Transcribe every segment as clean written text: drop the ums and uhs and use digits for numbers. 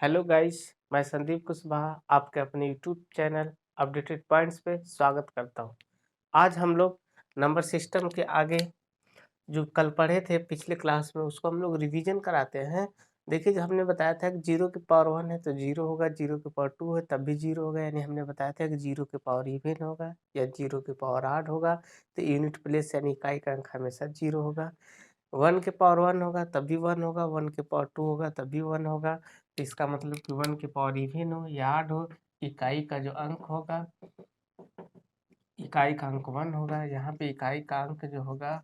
Hello guys, मैं संदीप कुशवाहा आपके अपने यूट्यूब चैनल अपडेटेड पॉइंट्स पे स्वागत करता हूँ। आज हम लोग नंबर सिस्टम के आगे जो कल पढ़े थे पिछले क्लास में उसको हम लोग रिवीजन कराते हैं। देखिए, जो हमने बताया था कि जीरो के पावर 1 है तो जीरो होगा, जीरो के पावर 2 है तब भी जीरो होगा। यानी हमने बताया था कि जीरो के पावर इवन होगा या जीरो के पावर ऑड होगा तो यूनिट प्लेस यानी इकाई का अंक हमेशा जीरो होगा। 1 के पावर 1 होगा तब भी 1 होगा, 1 के पावर 2 होगा तब भी 1 होगा। तो इसका मतलब कि 1 के पावर इवन हो या ऑड हो, इकाई का जो अंक होगा, इकाई का अंक 1 होगा। यहाँ पे इकाई का अंक जो होगा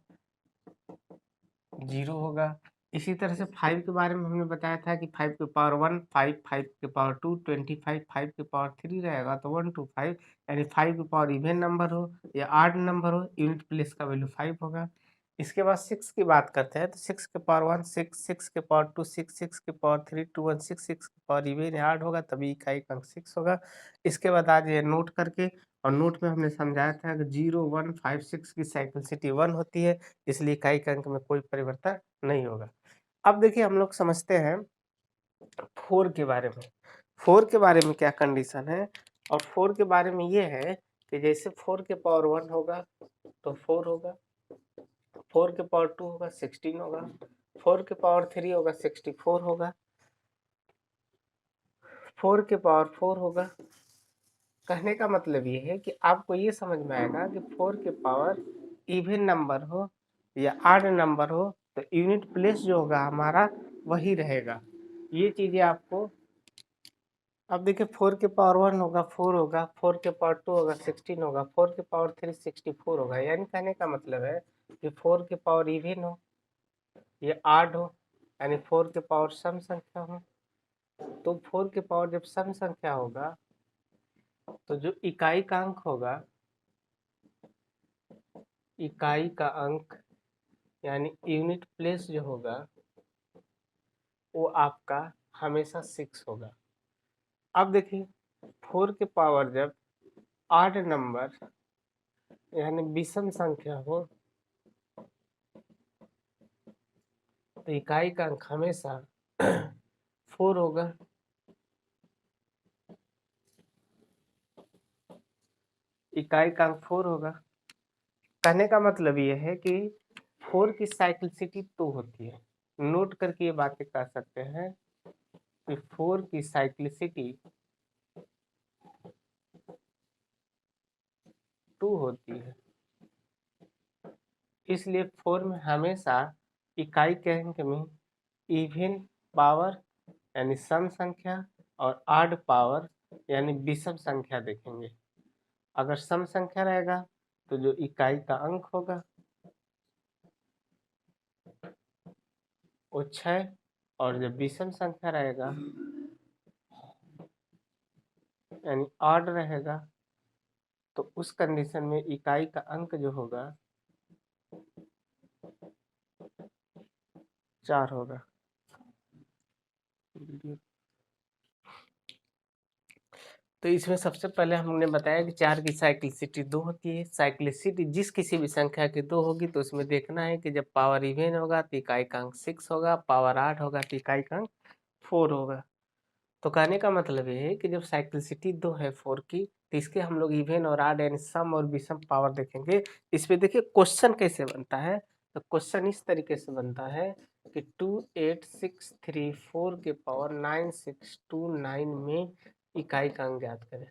जीरो होगा। इसी तरह से 5 के बारे में हमने बताया था कि 5 के पावर 1 5, 5 के पावर 2 25, 5 के पावर 3 रहेगा तो 1 to 5, यानी 5 के पावर इवन नंबर हो या ऑड नंबर हो, यूनिट प्लेस का वैल्यू 5 होगा। इसके बाद 6 की बात करते हैं तो 6 के पावर 1 6, 6 के पावर 2 6, 6 के पावर 3 2 1 6, 6 के पावर इवन या ऑड होगा तभी इकाई का अंक 6 होगा। इसके बाद आज ये नोट करके, और नोट में हमने समझाया था कि 0 1 5 6 की साइक्लिसिटी 1 होती है, इसलिए इकाई के अंक में कोई परिवर्तन नहीं होगा। अब देखिए, हम लोग समझते हैं 4 के बारे में। 4 के बारे में क्या कंडीशन है, और 4 के बारे में ये है कि जैसे 4 के पावर 1 होगा तो 4 होगा, 4 के पावर 2 होगा 16 होगा, 4 के पावर 3 होगा 64 होगा, 4 के पावर 4 होगा। कहने का मतलब ये है कि आपको ये समझ में आएगा कि 4 के पावर इवन नंबर हो या ऑड नंबर हो तो यूनिट प्लेस जो होगा हमारा वही रहेगा। ये चीजें आपको, अब देखिए 4 के पावर 1 होगा 4 होगा, 4 के पावर 2 होगा 16 होगा, 4 के पावर 3 64 होगा। यानी कहने का मतलब है कि 4 के पावर इवन हो या ऑड हो, यानी 4 के पावर सम संख्या हो, तो 4 के पावर जब सम संख्या होगा तो जो इकाई का अंक होगा, इकाई का अंक यानी यूनिट प्लेस जो होगा वो आपका हमेशा 6 होगा। अब देखिए 4 के पावर जब ऑड नंबर यानी विषम संख्या हो तो इकाई का अंक हमेशा 4 होगा। इकाई का अंक 4 होगा। कहने का मतलब ये है कि 4 की साइक्लिसिटी 2 होती है। नोट करके ये बातें कह सकते हैं कि 4 की साइक्लिसिटी 2 होती है, इसलिए 4 में हमेशा इकाई के अंक में इवन पावर यानी सम संख्या और ऑड पावर यानी विषम संख्या देखेंगे। अगर सम संख्या रहेगा तो जो इकाई का अंक होगा वो 6, और जब विषम संख्या रहेगा यानी ऑड रहेगा तो उस कंडीशन में इकाई का अंक जो होगा 4 होगा। तो इसमें सबसे पहले हमने बताया कि 4 की साइक्लिसिटी 2 होती है। साइक्लिसिटी जिस किसी भी संख्या की 2 होगी तो उसमें देखना है कि जब पावर इवन होगा तो इकाई का अंक 6 होगा, पावर 8 होगा तो इकाई का अंक 4 होगा। तो कहने का मतलब ये है कि जब साइक्लिसिटी 2 है 4 की तो इसके हम लोग इवन और ऑड यानी सम और विषम पावर देखेंगे। इसमें देखिए क्वेश्चन कैसे बनता है, तो क्वेश्चन इस तरीके से बनता है कि 28634 के पावर 9629 में इकाई का अंक ज्ञात करें।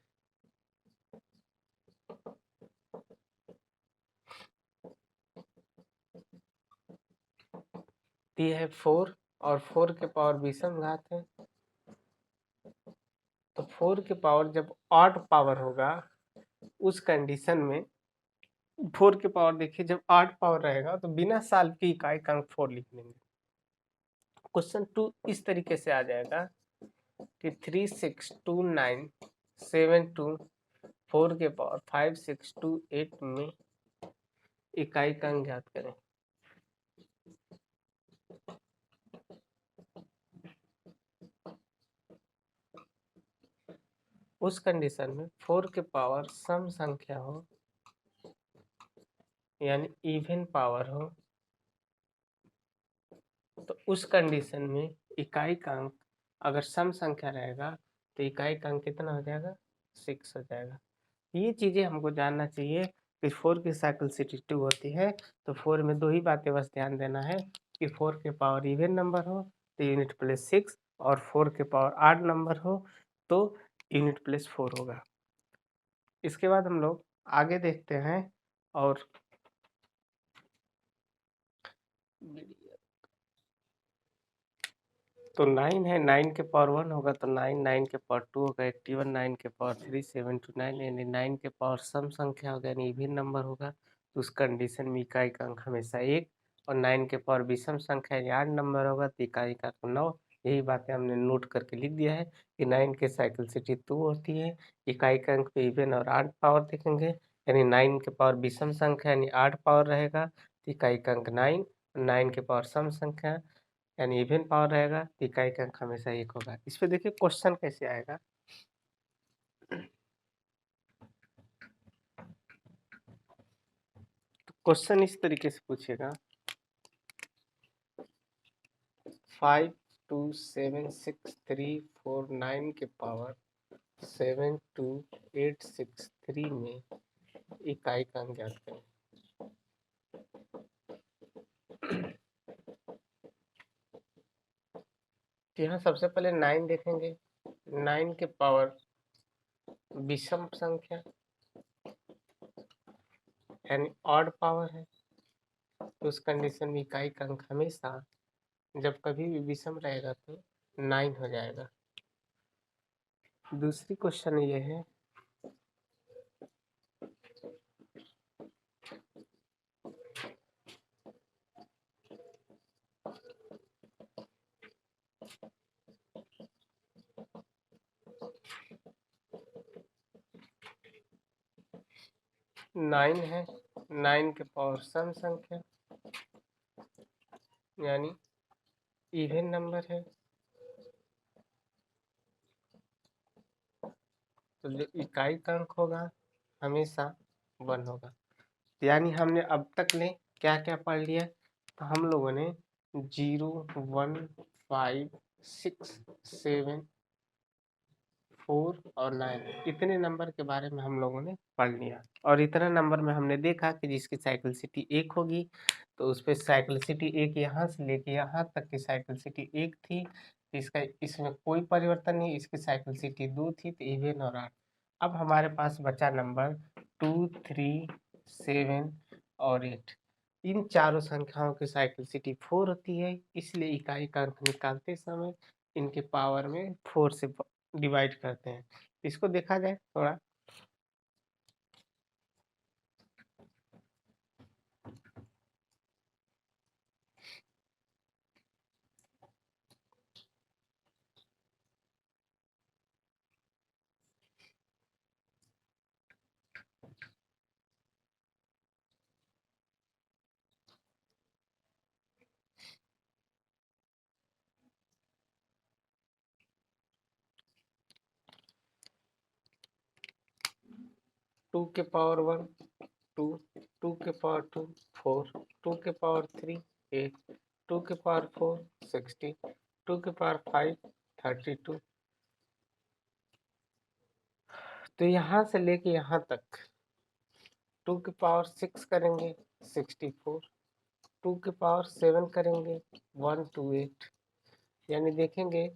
ये है 4 और 4 के पावर विषम घात है, तो 4 के पावर जब ऑड पावर होगा उस कंडीशन में 4 के पावर देखिए जब 8 पावर रहेगा तो बिना साल की इकाई का अंक 4 लिख लेंगे। क्वेश्चन 2 इस तरीके से आ जाएगा कि 36297 4 के पावर 5628 में इकाई का अंक ज्ञात करें। उस कंडीशन में 4 के पावर सम संख्या हो यानी इवन पावर हो तो उस कंडीशन में इकाई का अंक अगर सम संख्या रहेगा तो इकाई का अंक कितना हो जाएगा, 6 हो जाएगा। ये चीज़ें हमको जानना चाहिए कि 4 की साइक्लिसिटी 2 होती है, तो 4 में 2 ही बातें बस ध्यान देना है कि 4 के पावर इवन नंबर हो तो यूनिट प्लस 6, और 4 के पावर ऑड नंबर हो तो यूनिट प्लस 4 होगा। इसके बाद हम लोग आगे देखते हैं, और तो 9 है, 9 के पावर 1 होगा तो 9, 9 के पावर 2 होगा 81, 9 के पावर 3 729, यानी 9 के पावर सम संख्या होगा यानी इवन नंबर होगा, तो उस कंडीशन में इकाई का अंक हमेशा 1, और 9 के पावर विषम संख्या यानी आड नंबर होगा तो इकाई का अंक 9। यही बातें हमने नोट करके लिख दिया है कि 9 के साइक्लिसिटी 2 होती है, इकाई का अंक पे इवन और आड पावर देखेंगे, यानी 9 के पावर विषम संख्या यानी आड पावर रहेगा तो इकाई का अंक 9, 9 के पावर सम संख्या यानी इवन पावर रहेगा तो इकाई का अंक हमेशा 1 होगा। इस पे देखिए क्वेश्चन कैसे आएगा। तो क्वेश्चन इस तरीके से पूछेगा, 5 2 7 6 3 4 9 के पावर 7 2 8 6 3 में इकाई का अंक ज्ञात करें। तो यहाँ सबसे पहले 9 देखेंगे, 9 के पावर विषम संख्या यानी ऑड पावर है, तो उस कंडीशन में इकाई का अंक हमेशा जब कभी भी विषम रहेगा तो 9 हो जाएगा। दूसरी क्वेश्चन ये है, 9 है, 9 के पावर सम संख्या यानी इवन नंबर है, तो जो इकाई का अंक होगा हमेशा 1 होगा। यानी हमने अब तक ने क्या क्या पढ़ लिया, तो हम लोगों ने 0 1 5 6 7 4 और 9 इतने नंबर के बारे में हम लोगों ने पढ़ लिया, और इतना नंबर में हमने देखा कि जिसकी साइक्लिसिटी 1 होगी तो उस पर साइक्लिसिटी 1 यहाँ से लेके यहाँ तक की साइक्लिसिटी 1 थी, तो इसका इसमें कोई परिवर्तन नहीं, इसकी साइक्लिसिटी 2 थी, तो इवन और आड। अब हमारे पास बचा नंबर 2 3 7 और 8। इन चारों संख्याओं की साइक्लिसिटी 4 होती है, इसलिए इकाई का अंक निकालते समय इनके पावर में 4 से डिवाइड करते हैं। इसको देखा जाए थोड़ा, 2 के पावर 1 2, 2 के पावर 2 4, 2 के पावर 3 8, 2 के पावर 4 16, 2 के पावर 5 32। तो यहाँ से लेके यहाँ तक 2 के पावर 6 करेंगे 64, 2 के पावर 7 करेंगे 128, यानी देखेंगे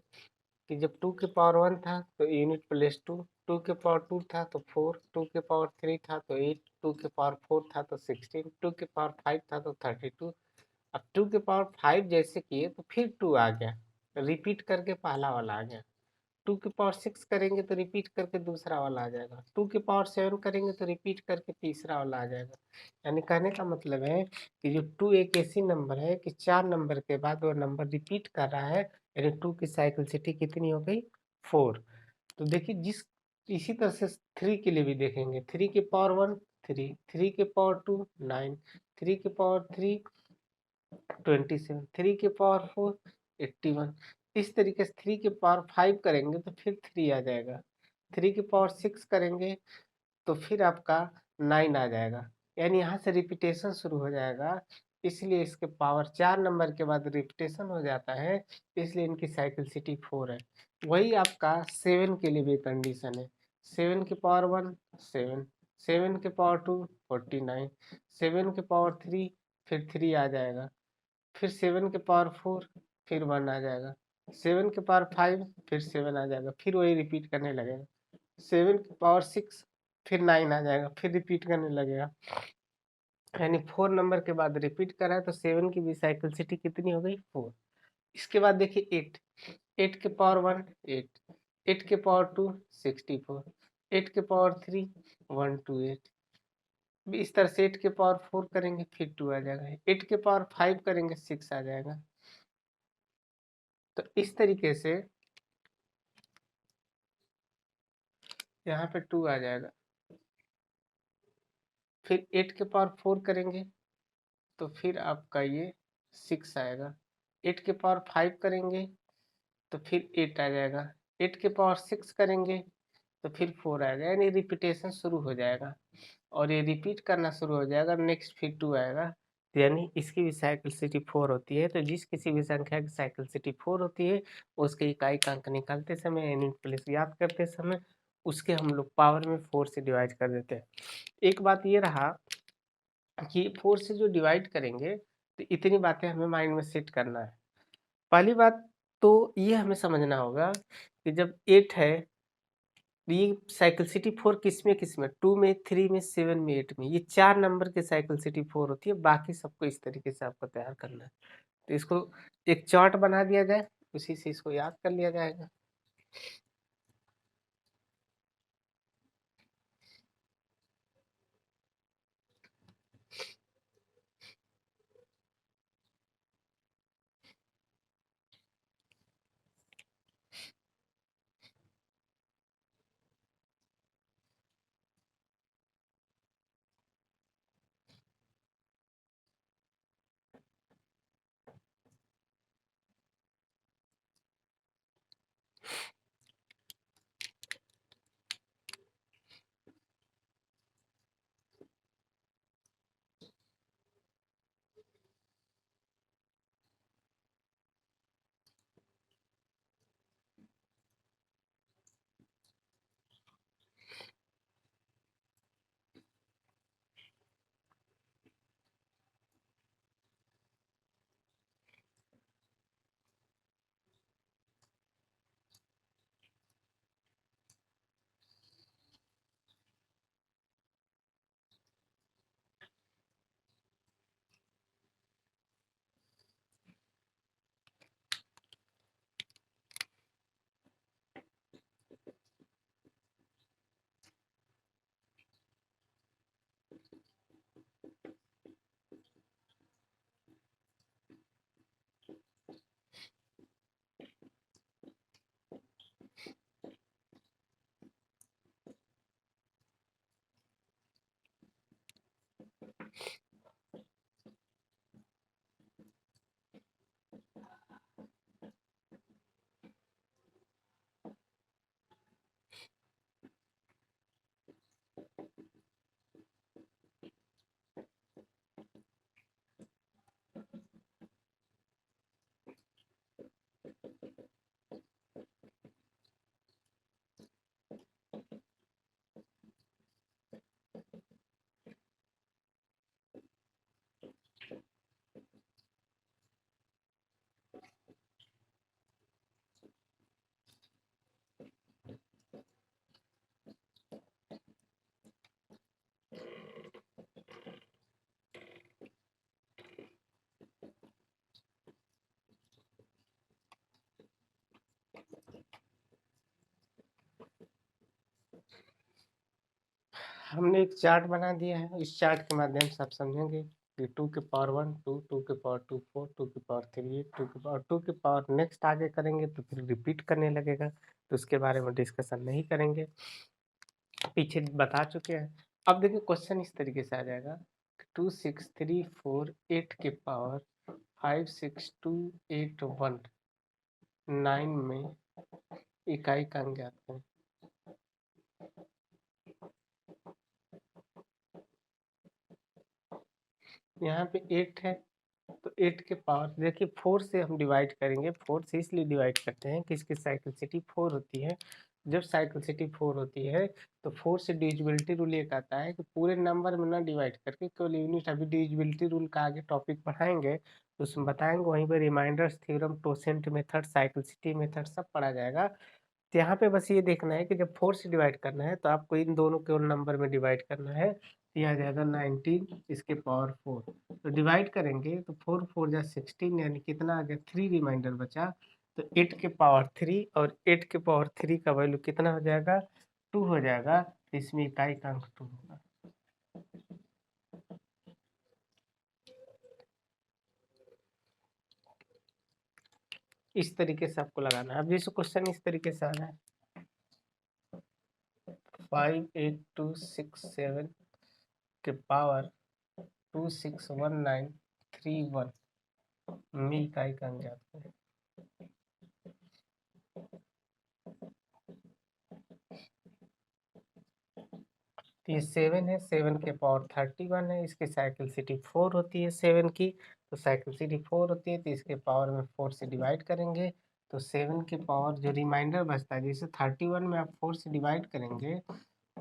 कि जब 2 के पावर 1 था तो यूनिट प्लस 2, 2 के पावर 2 था तो 4, 2 के पावर 3 था तो 8, 2 के पावर 4 था तो 16, 2 के पावर 5 था तो 32। अब 2 के पावर 5 जैसे किए तो फिर 2 आ गया, रिपीट करके पहला वाला आ गया। 2 के पावर 6 करेंगे तो रिपीट करके दूसरा वाला आ जाएगा, 2 के पावर 7 करेंगे तो रिपीट करके तीसरा वाला आ जाएगा। यानी कहने का मतलब है कि जो 2 एक ऐसी नंबर है कि 4 नंबर के बाद वो नंबर रिपीट कर रहा है, यानी 2 की साइक्लिसिटी कितनी हो गई, 4। तो देखिए जिस इसी तरह से 3 के लिए भी देखेंगे, 3 के पावर 1 3, 3 के पावर 2 9, 3 के पावर 3 27, 3 के पावर 4 81। इस तरीके से 3 के पावर 5 करेंगे तो फिर 3 आ जाएगा, 3 के पावर 6 करेंगे तो फिर आपका 9 आ जाएगा, यानी यहाँ से रिपीटेशन शुरू हो जाएगा। इसलिए इसके पावर 4 नंबर के बाद रिपीटेशन हो जाता है, इसलिए इनकी साइक्लिसिटी 4 है। वही आपका 7 के लिए भी कंडीशन है। 7 की पावर 1 7, 7 की पावर 2 49, 7 की पावर 3 फिर 3 आ जाएगा, फिर 7 की पावर 4 फिर 1 आ जाएगा, 7 की पावर 5 फिर 7 आ जाएगा, फिर वही रिपीट करने लगेगा, 7 की पावर 6 फिर 9 आ जाएगा, फिर रिपीट करने लगेगा। यानी 4 नंबर के बाद रिपीट करा है तो 7 की भी साइकिलसिटी कितनी हो गई 4। इसके बाद देखिए 8, 8 के पावर 1 8, 8 के पावर 2 64, 8 के पावर 3 128। इस तरह से 8 के पावर 4 करेंगे फिर 2 आ जाएगा, 8 के पावर 5 करेंगे 6 आ जाएगा। तो इस तरीके से यहाँ पे 2 आ जाएगा, फिर 8 के पावर 4 करेंगे तो फिर आपका ये 6 आएगा, 8 के पावर 5 करेंगे तो फिर 8 आ जाएगा, 8 के पावर 6 करेंगे तो फिर 4 आएगा, यानी रिपीटेशन शुरू हो जाएगा और ये रिपीट करना शुरू हो जाएगा, नेक्स्ट फिर 2 आएगा। तो यानी इसकी भी साइक्लिसिटी 4 होती है। तो जिस किसी भी संख्या की साइक्लिसिटी 4 होती है उसके इकाई का अंक निकालते समय, यूनिट प्लेस याद करते समय उसके हम लोग पावर में 4 से डिवाइड कर देते हैं। एक बात ये रहा कि 4 से जो डिवाइड करेंगे तो इतनी बातें हमें माइंड में सेट करना है। पहली बात तो ये हमें समझना होगा कि जब 8 है, ये साइकिलसिटी 4 किस में 2 में 3 में 7 में 8 में, ये 4 नंबर की साइकिलसिटी 4 होती है। बाकी सबको इस तरीके से आपको तैयार करना है। तो इसको एक चार्ट बना दिया जाए, उसी से इसको याद कर लिया जाएगा। हमने एक चार्ट बना दिया है, इस चार्ट के माध्यम से आप समझेंगे कि 2 के पावर 1 2, 2 के पावर 2 4, 2 के पावर 3 8, 2 के पावर 2 के पावर नेक्स्ट आगे करेंगे तो फिर रिपीट करने लगेगा, तो उसके बारे में डिस्कशन नहीं करेंगे, पीछे बता चुके हैं। अब देखिए क्वेश्चन इस तरीके से आ जाएगा, 2 6 3 4 8 के पावर 5 6 2 8 1 9 में इकाई का अंक ज्ञात करें। यहाँ पे 8 है तो 8 के पावर देखिए 4 से हम डिवाइड करेंगे। 4 से इसलिए डिवाइड करते हैं कि इसकी साइक्लिसिटी 4 होती है। जब साइक्लिसिटी 4 होती है तो 4 से डिविजिबिलिटी रूल ये कहता है कि पूरे नंबर में ना डिवाइड करके केवल यूनिट, अभी डिविजिबिलिटी रूल का आगे टॉपिक पढ़ाएंगे तो उसमें बताएंगे, वहीं पर remainder's theorem, totient method, cyclicity method सब पढ़ा जाएगा। तो यहाँ पे बस ये देखना है कि जब 4 से डिवाइड करना है तो आपको इन दोनों केवल नंबर में डिवाइड करना है। तो यह आ जाएगा 19 इसके पावर 4। तो डिवाइड करेंगे तो 4 4 जा 16, यानी कितना आ गया 3 रिमाइंडर बचा। तो 8 के पावर 3 और 8 के पावर 3 का वैल्यू कितना हो जाएगा 2 हो जाएगा। तो इसमें इकाई का अंक 2 होगा। इस तरीके से आपको लगाना है। अब जैसे क्वेश्चन इस तरीके से आना है 58267 के पावर 261931 में इकाई का अंक ज्ञात करें। तो ये 7 है, 7 के पावर 31 है, इसकी साइक्लिसिटी 4 होती है 7 की। तो साइक्लिसिटी 4 होती है तो इसके पावर में 4 से डिवाइड करेंगे। तो 7 के पावर जो रिमाइंडर बचता है, जैसे 31 में आप 4 से डिवाइड करेंगे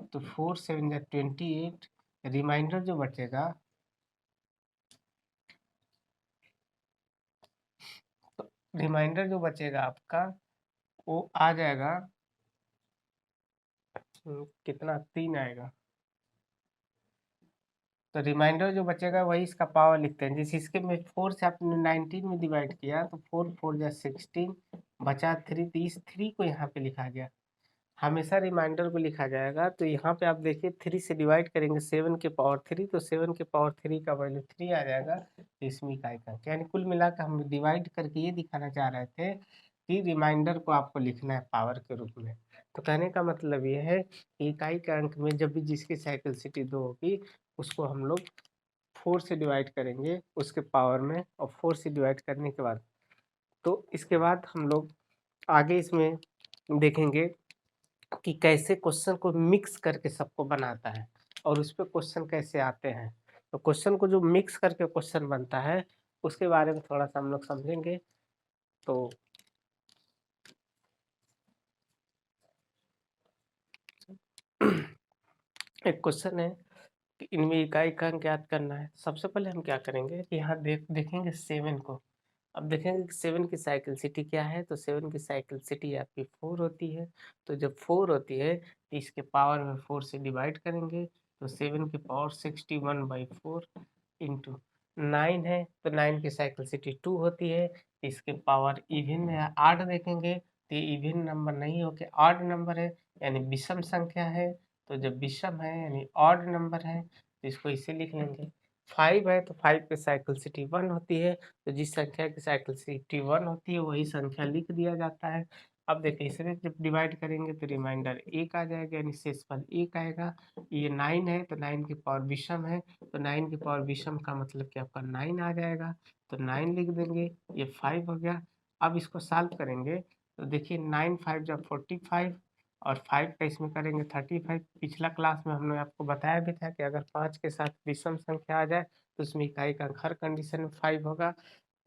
तो 4 7 या 28, रिमाइंडर जो बचेगा तो रिमाइंडर जो बचेगा आपका वो आ जाएगा कितना 3 आएगा। तो रिमाइंडर जो बचेगा वही इसका पावर लिखते हैं। जैसे इसके में 4 से आपने 19 में डिवाइड किया तो 4 4 जा 16 बचा 3, तो इस 3 को यहाँ पे लिखा गया। हमेशा रिमाइंडर को लिखा जाएगा। तो यहाँ पे आप देखिए 3 से डिवाइड करेंगे 7 के पावर 3, तो 7 के पावर 3 का वैल्यू 3 आ जाएगा। तो इसमें इकाई का यानी कुल मिलाकर हम डिवाइड करके ये दिखाना चाह रहे थे कि रिमाइंडर को आपको लिखना है पावर के रूप में। तो कहने का मतलब ये है कि इकाई के अंक में जब भी जिसकी साइक्लिसिटी 2 होगी उसको हम लोग 4 से डिवाइड करेंगे उसके पावर में, और 4 से डिवाइड करने के बाद तो इसके बाद हम लोग आगे इसमें देखेंगे कि कैसे क्वेश्चन को मिक्स करके सबको बनाता है और उस पर क्वेश्चन कैसे आते हैं। तो क्वेश्चन को जो मिक्स करके क्वेश्चन बनता है उसके बारे में थोड़ा सा हम लोग समझेंगे। तो एक क्वेश्चन है कि इनमें इकाई का अंक ज्ञात करना है। सबसे पहले हम क्या करेंगे कि यहाँ देखेंगे 7 को। अब देखेंगे कि 7 की साइकिल सिटी क्या है। तो 7 की साइकिल सिटी आपकी 4 होती है। तो जब 4 होती है तो इसके पावर में 4 से डिवाइड करेंगे। तो 7 की पावर 61/4 इंटू 9 है। तो 9 की साइकिल सिटी 2 होती है। तो इसके पावर इवन में 8 देखेंगे तो ये इवन नंबर नहीं हो के ऑड नंबर है, यानी विषम संख्या है। तो जब विषम है यानी ऑड नंबर है तो इसको इसे लिख लेंगे। 5 है तो 5 की साइकिल सिटी 1 होती है। तो जिस संख्या की साइकिल सिटी 1 होती है वही संख्या लिख दिया जाता है। अब देखिए इसे जब डिवाइड करेंगे तो रिमाइंडर 1 आ जाएगा, यानी शेषफल 1 आएगा। ये 9 है तो 9 की पावर विषम है। तो 9 की पावर विषम का मतलब कि आपका 9 आ जाएगा। तो 9 लिख देंगे, ये 5 हो गया। अब इसको सॉल्व करेंगे तो देखिए 9 5 जा 45 और 5 का इसमें करेंगे 35। पिछला क्लास में हमने आपको बताया भी था कि अगर 5 के साथ विषम संख्या आ जाए तो उसमें इकाई का अंक हर कंडीशन में 5 होगा।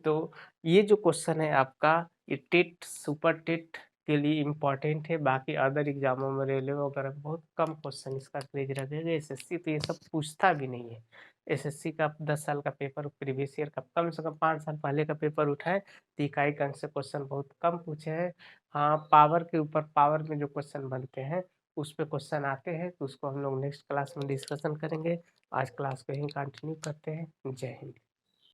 तो ये जो क्वेश्चन है आपका ये टेट सुपर टेट के लिए इम्पोर्टेंट है। बाकी अदर एग्जामों में रेलवे वगैरह में बहुत कम क्वेश्चन इसका क्रेज रखेगा। एसएससी तो ये सब पूछता भी नहीं है। एसएससी का 10 साल का पेपर, प्रीवियस ईयर का कम से कम 5 साल पहले का पेपर उठाए तो इकाई का अंक से क्वेश्चन बहुत कम पूछे हैं। हाँ, पावर के ऊपर, पावर में जो क्वेश्चन बनते हैं उस पे क्वेश्चन आते हैं तो उसको हम लोग नेक्स्ट क्लास में डिस्कशन करेंगे। आज क्लास को यहीं कंटिन्यू करते हैं। जय हिंद।